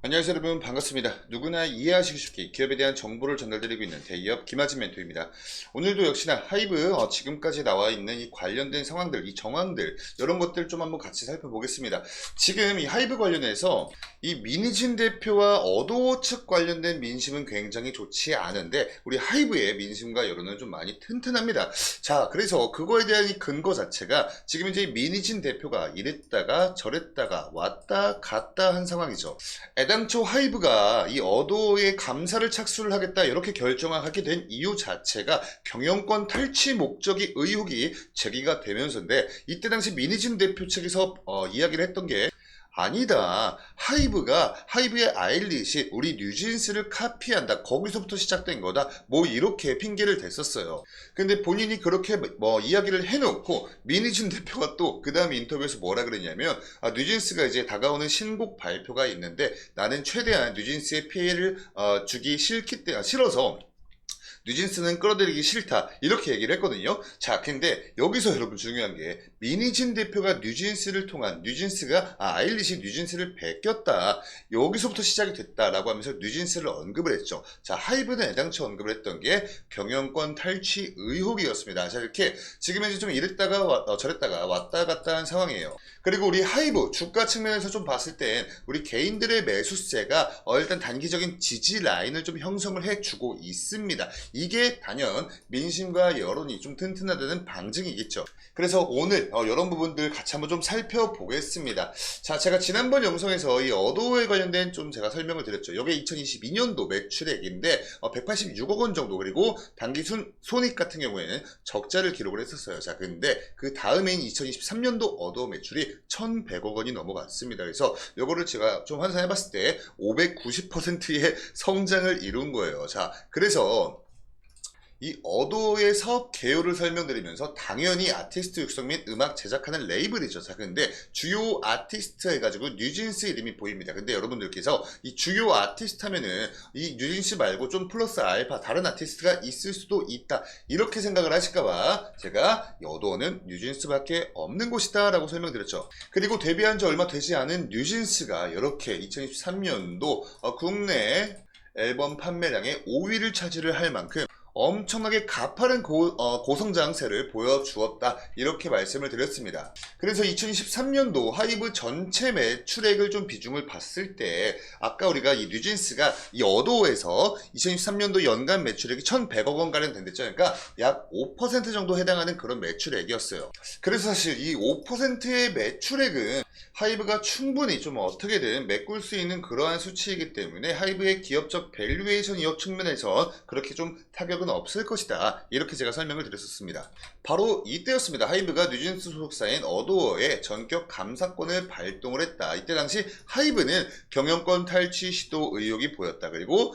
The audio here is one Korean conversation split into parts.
안녕하세요 여러분, 반갑습니다. 누구나 이해하시기 쉽게 기업에 대한 정보를 전달드리고 있는 대기업 김하진 멘토입니다. 오늘도 역시나 하이브 지금까지 나와 있는 이 관련된 상황들, 이 정황들, 이런 것들 좀 한번 같이 살펴보겠습니다. 지금 이 하이브 관련해서 이 민희진 대표와 어도어 측 관련된 민심은 굉장히 좋지 않은데 우리 하이브의 민심과 여론은 좀 많이 튼튼합니다. 자, 그래서 그거에 대한 이 근거 자체가 지금 이제 민희진 대표가 이랬다가 저랬다가 왔다 갔다 한 상황이죠. 애당초 하이브가 이 어도어의 감사를 착수를 하겠다 이렇게 결정하게 된 이유 자체가 경영권 탈취 목적이 의혹이 제기가 되면서인데, 이때 당시 민희진 대표 측에서 이야기를 했던 게 아니다, 하이브의 아일릿이 우리 뉴진스를 카피한다, 거기서부터 시작된 거다, 뭐 이렇게 핑계를 댔었어요. 근데 본인이 그렇게 이야기를 해놓고 민희진 대표가 또 그 다음 인터뷰에서 뭐라 그랬냐면, 뉴진스가 이제 다가오는 신곡 발표가 있는데 나는 최대한 뉴진스의 피해를 주기 싫어서 뉴진스는 끌어들이기 싫다, 이렇게 얘기를 했거든요. 자, 근데 여기서 여러분 중요한 게 민희진 대표가 뉴진스가 아일릿이 뉴진스를 베꼈다, 여기서부터 시작이 됐다라고 하면서 뉴진스를 언급을 했죠. 자, 하이브는 애당초 언급을 했던 게 경영권 탈취 의혹이었습니다. 자, 이렇게 지금 이제 좀 이랬다가 저랬다가 왔다 갔다 한 상황이에요. 그리고 우리 하이브 주가 측면에서 좀 봤을 땐 우리 개인들의 매수세가 일단 단기적인 지지 라인을 좀 형성을 해주고 있습니다. 이게 단연 민심과 여론이 좀 튼튼하다는 방증이겠죠. 그래서 오늘 이런 부분들 같이 한번 좀 살펴보겠습니다. 자, 제가 지난번 영상에서 이 어도어에 관련된 좀 제가 설명을 드렸죠. 이게 2022년도 매출액인데 186억 원 정도, 그리고 단기 손익 같은 경우에는 적자를 기록을 했었어요. 자, 근데 그 다음해인 2023년도 어도어 매출이 1,100억 원이 넘어갔습니다. 그래서 이거를 제가 좀 환산해봤을 때 590%의 성장을 이룬 거예요. 자, 그래서 이 어도어의 사업 개요를 설명드리면서 당연히 아티스트 육성 및 음악 제작하는 레이블이죠. 자, 근데 주요 아티스트 해가지고 뉴진스 이름이 보입니다. 근데 여러분들께서 이 주요 아티스트 하면은 이 뉴진스 말고 좀 플러스 알파 다른 아티스트가 있을 수도 있다, 이렇게 생각을 하실까봐 제가 어도어는 뉴진스밖에 없는 곳이다 라고 설명드렸죠. 그리고 데뷔한 지 얼마 되지 않은 뉴진스가 이렇게 2023년도 국내 앨범 판매량의 5위를 차지를 할 만큼 엄청나게 가파른 고성장세를 보여주었다, 이렇게 말씀을 드렸습니다. 그래서 2023년도 하이브 전체 매출액을 좀 비중을 봤을 때 아까 우리가 이 뉴진스가 이 어도어에서 2023년도 연간 매출액이 1,100억 원가량 된댔죠. 그러니까 약 5% 정도 해당하는 그런 매출액이었어요. 그래서 사실 이 5%의 매출액은 하이브가 충분히 좀 어떻게든 메꿀 수 있는 그러한 수치이기 때문에 하이브의 기업적 밸류에이션 이업 측면에서 그렇게 좀 타격은 없을 것이다, 이렇게 제가 설명을 드렸었습니다. 바로 이때였습니다. 하이브가 뉴진스 소속사인 어도어의 전격 감사권을 발동을 했다. 이때 당시 하이브는 경영권 탈취 시도 의혹이 보였다. 그리고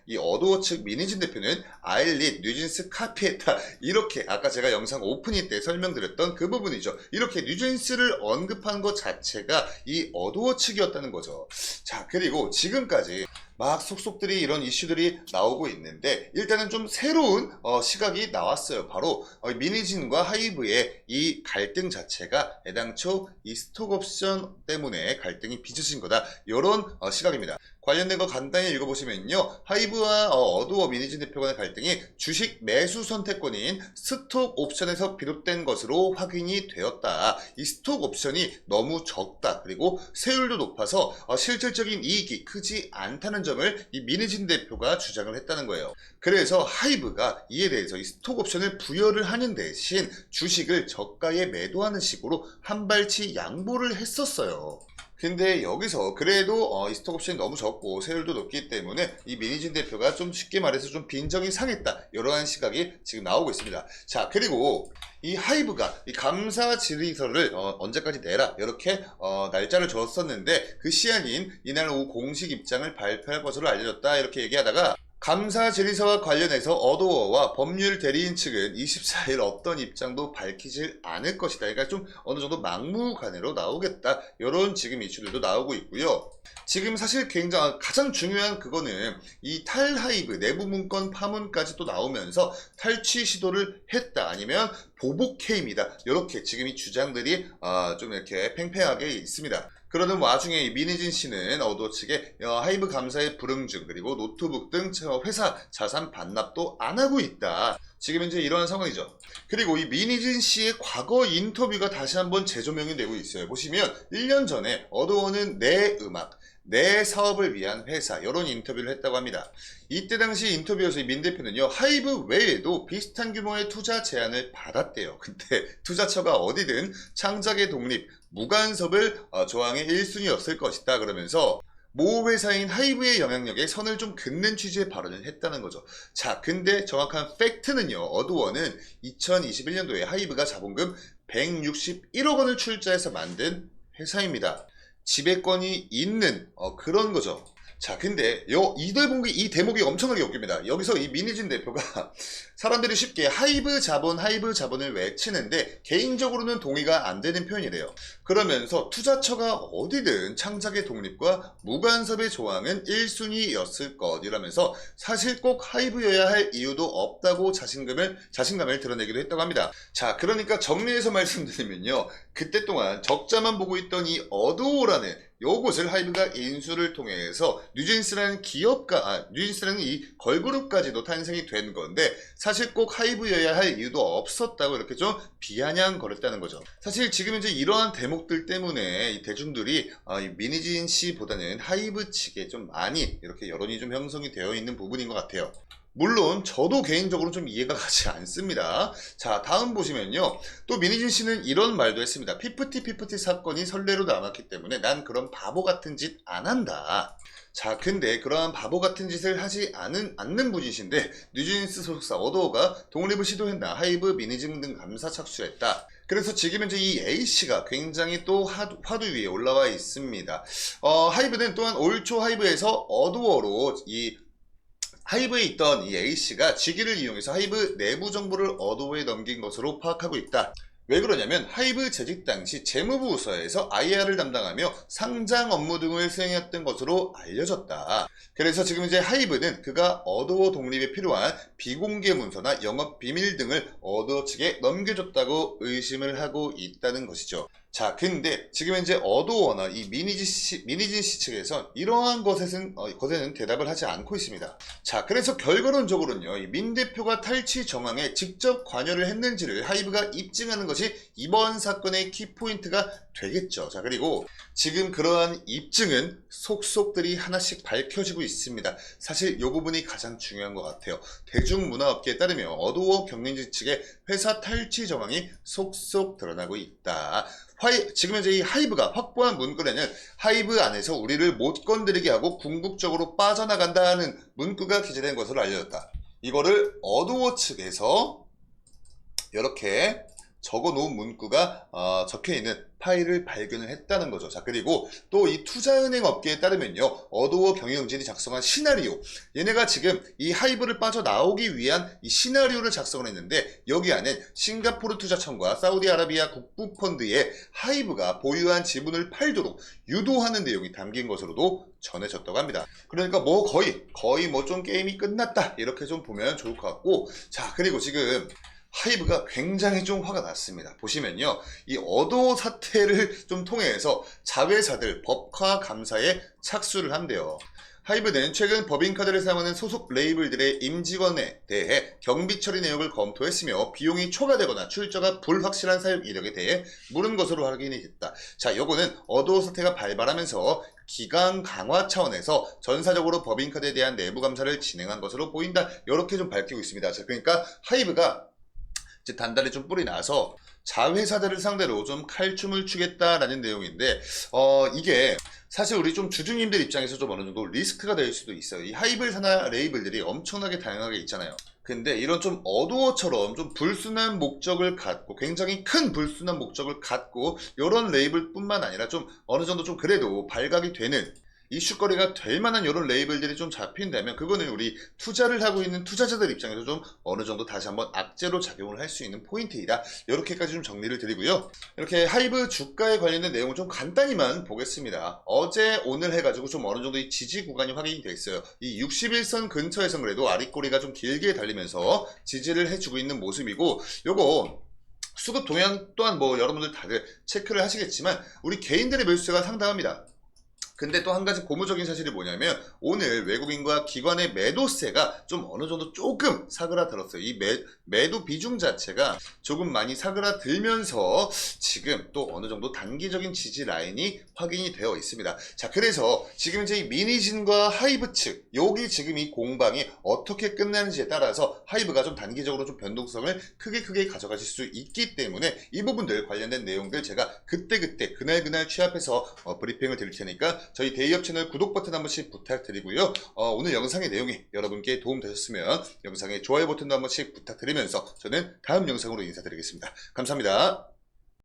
이 어도어 측 민희진 대표는 아일릿 뉴진스 카피했다, 이렇게 아까 제가 영상 오프닝 때 설명드렸던 그 부분이죠. 이렇게 뉴진스를 언급한 것 자체가 이 어도어 측이었다는 거죠. 자, 그리고 지금까지 막 속속들이 이런 이슈들이 나오고 있는데 일단은 좀 새로운 시각이 나왔어요. 바로 민희진과 하이브의 이 갈등 자체가 애당초 이 스톡옵션 때문에 갈등이 빚어진 거다, 이런 시각입니다. 관련된 거 간단히 읽어보시면요, 하이브와 어도어 민희진 대표 간의 갈등이 주식 매수 선택권인 스톡 옵션에서 비롯된 것으로 확인이 되었다. 이 스톡 옵션이 너무 적다, 그리고 세율도 높아서 실질적인 이익이 크지 않다는 점을 이 민희진 대표가 주장을 했다는 거예요. 그래서 하이브가 이에 대해서 이 스톡 옵션을 부여를 하는 대신 주식을 저가에 매도하는 식으로 한 발치 양보를 했었어요. 근데 여기서 그래도 이 스톡옵션이 너무 적고 세율도 높기 때문에 이 민희진 대표가 좀 쉽게 말해서 좀 빈정이 상했다, 이러한 시각이 지금 나오고 있습니다. 자, 그리고 이 하이브가 이 감사 질의서를 언제까지 내라, 이렇게 날짜를 줬었는데 그 시한인 이날 오후 공식 입장을 발표할 것으로 알려졌다, 이렇게 얘기하다가 감사 질의서와 관련해서 어도어와 법률 대리인 측은 24일 어떤 입장도 밝히질 않을 것이다. 그러니까 좀 어느 정도 막무가내로 나오겠다, 이런 지금 이슈들도 나오고 있고요. 지금 사실 가장 중요한 그거는 이 탈하이브 내부 문건 파문까지 또 나오면서 탈취 시도를 했다, 아니면 보복 해임이다, 이렇게 지금 이 주장들이 좀 이렇게 팽팽하게 있습니다. 그러는 와중에 이 민희진 씨는 어두워 측에 하이브 감사의 불응증 그리고 노트북 등 회사 자산 반납도 안 하고 있다. 지금 현재 이러한 상황이죠. 그리고 이 민희진 씨의 과거 인터뷰가 다시 한번 재조명이 되고 있어요. 보시면 1년 전에 어두워는 내 음악, 내 사업을 위한 회사 이런 인터뷰를 했다고 합니다. 이때 당시 인터뷰에서 민 대표는요. 하이브 외에도 비슷한 규모의 투자 제안을 받았대요. 근데 투자처가 어디든 창작의 독립, 무간섭을 조항의 1순위였을 것이다. 그러면서 모 회사인 하이브의 영향력에 선을 좀 긋는 취지의 발언을 했다는 거죠. 자, 근데 정확한 팩트는요. 어두워는 2021년도에 하이브가 자본금 161억 원을 출자해서 만든 회사입니다. 지배권이 있는 그런 거죠. 자, 근데 이 대목이 엄청나게 웃깁니다. 여기서 이 민희진 대표가 사람들이 쉽게 하이브 자본을 외치는데 개인적으로는 동의가 안 되는 표현이래요. 그러면서 투자처가 어디든 창작의 독립과 무간섭의 조항은 1순위였을 것 이라면서 사실 꼭 하이브여야 할 이유도 없다고 자신감을 드러내기도 했다고 합니다. 자, 그러니까 정리해서 말씀드리면요. 그때 동안 적자만 보고 있던 이 어두오라는 요것을 하이브가 인수를 통해서 뉴진스라는 뉴진스라는 이 걸그룹까지도 탄생이 된 건데 사실 꼭 하이브여야 할 이유도 없었다고 이렇게 좀 비아냥거렸다는 거죠. 사실 지금 이제 이러한 대목들 때문에 이 대중들이 이 민희진 씨보다는 하이브 측에 좀 많이 이렇게 여론이 좀 형성이 되어 있는 부분인 것 같아요. 물론 저도 개인적으로 좀 이해가 가지 않습니다. 자, 다음 보시면요. 또 민희진 씨는 이런 말도 했습니다. 피프티 사건이 선례로 남았기 때문에 난 그런 바보 같은 짓 안 한다. 자, 근데 그러한 바보 같은 짓을 하지 않는 분이신데 뉴진스 소속사 어도어가 독립을 시도했나 하이브 민희진 등 감사 착수했다. 그래서 지금 현재 이 A씨가 굉장히 또 화두 위에 올라와 있습니다. 하이브는 또한 올 초 하이브에서 어도어로 하이브에 있던 이 A씨가 직위를 이용해서 하이브 내부 정보를 어도어에 넘긴 것으로 파악하고 있다. 왜 그러냐면 하이브 재직 당시 재무부 부서에서 IR을 담당하며 상장 업무 등을 수행했던 것으로 알려졌다. 그래서 지금 이제 하이브는 그가 어도어 독립에 필요한 비공개 문서나 영업 비밀 등을 어도어 측에 넘겨줬다고 의심을 하고 있다는 것이죠. 자, 근데 지금 현재 어도어나 이 민희진 씨 측에서 이러한 것에는 대답을 하지 않고 있습니다. 자, 그래서 결과론적으로는요, 이 민 대표가 탈취 정황에 직접 관여를 했는지를 하이브가 입증하는 것이 이번 사건의 키포인트가 되겠죠. 자, 그리고 지금 그러한 입증은 속속들이 하나씩 밝혀지고 있습니다. 사실 이 부분이 가장 중요한 것 같아요. 대중문화업계에 따르면 어도어 경영진 측의 회사 탈취 정황이 속속 드러나고 있다. 지금 현재 이 하이브가 확보한 문구에는 하이브 안에서 우리를 못 건드리게 하고 궁극적으로 빠져나간다는 문구가 기재된 것으로 알려졌다. 이거를 어도어 측에서 이렇게 적어놓은 문구가 적혀있는 파일을 발견을 했다는 거죠. 자, 그리고 또 이 투자은행 업계에 따르면요, 어도어 경영진이 작성한 시나리오, 얘네가 지금 이 하이브를 빠져나오기 위한 이 시나리오를 작성을 했는데 여기 안에 싱가포르 투자청과 사우디아라비아 국부펀드에 하이브가 보유한 지분을 팔도록 유도하는 내용이 담긴 것으로도 전해졌다고 합니다. 그러니까 뭐 거의 뭐 좀 게임이 끝났다 이렇게 좀 보면 좋을 것 같고, 자, 그리고 지금 하이브가 굉장히 좀 화가 났습니다. 보시면요, 이 어도어 사태를 좀 통해서 자회사들 법화 감사에 착수를 한대요. 하이브는 최근 법인카드를 사용하는 소속 레이블들의 임직원에 대해 경비 처리 내역을 검토했으며 비용이 초과되거나 출처가 불확실한 사용 이력에 대해 물은 것으로 확인이 됐다. 자, 요거는 어도어 사태가 발발하면서 기강 강화 차원에서 전사적으로 법인카드에 대한 내부 감사를 진행한 것으로 보인다. 이렇게 좀 밝히고 있습니다. 자, 그러니까 하이브가 이제 단단히 좀 뿔이 나서 자회사들을 상대로 좀 칼춤을 추겠다라는 내용인데, 이게 사실 우리 좀 주주님들 입장에서 좀 어느 정도 리스크가 될 수도 있어요. 이 하이브 산하 레이블들이 엄청나게 다양하게 있잖아요. 근데 이런 좀 어도어처럼 좀 불순한 목적을 갖고, 굉장히 큰 불순한 목적을 갖고 이런 레이블뿐만 아니라 좀 어느 정도 좀 그래도 발각이 되는 이슈거리가 될 만한 이런 레이블들이 좀 잡힌다면 그거는 우리 투자를 하고 있는 투자자들 입장에서 좀 어느 정도 다시 한번 악재로 작용을 할 수 있는 포인트이다. 이렇게까지 좀 정리를 드리고요. 이렇게 하이브 주가에 관련된 내용을 좀 간단히만 보겠습니다. 어제 오늘 해가지고 좀 어느 정도 이 지지 구간이 확인이 돼 있어요. 이 61선 근처에선 그래도 아랫꼬리가 좀 길게 달리면서 지지를 해주고 있는 모습이고, 요거 수급 동향 또한 뭐 여러분들 다들 체크를 하시겠지만 우리 개인들의 매수세가 상당합니다. 근데 또 한 가지 고무적인 사실이 뭐냐면 오늘 외국인과 기관의 매도세가 좀 어느 정도 조금 사그라들었어요. 이 매도 비중 자체가 조금 많이 사그라들면서 지금 또 어느 정도 단기적인 지지 라인이 확인이 되어 있습니다. 자, 그래서 지금 이제 이 미니진과 하이브 측 여기 지금 이 공방이 어떻게 끝나는지에 따라서 하이브가 좀 단기적으로 좀 변동성을 크게 가져가실 수 있기 때문에 이 부분들 관련된 내용들 제가 그때그때 그날 취합해서 브리핑을 드릴 테니까 저희 데이업 채널 구독 버튼 한 번씩 부탁드리고요. 오늘 영상의 내용이 여러분께 도움 되셨으면 영상에 좋아요 버튼도 한 번씩 부탁드리면서 저는 다음 영상으로 인사드리겠습니다. 감사합니다.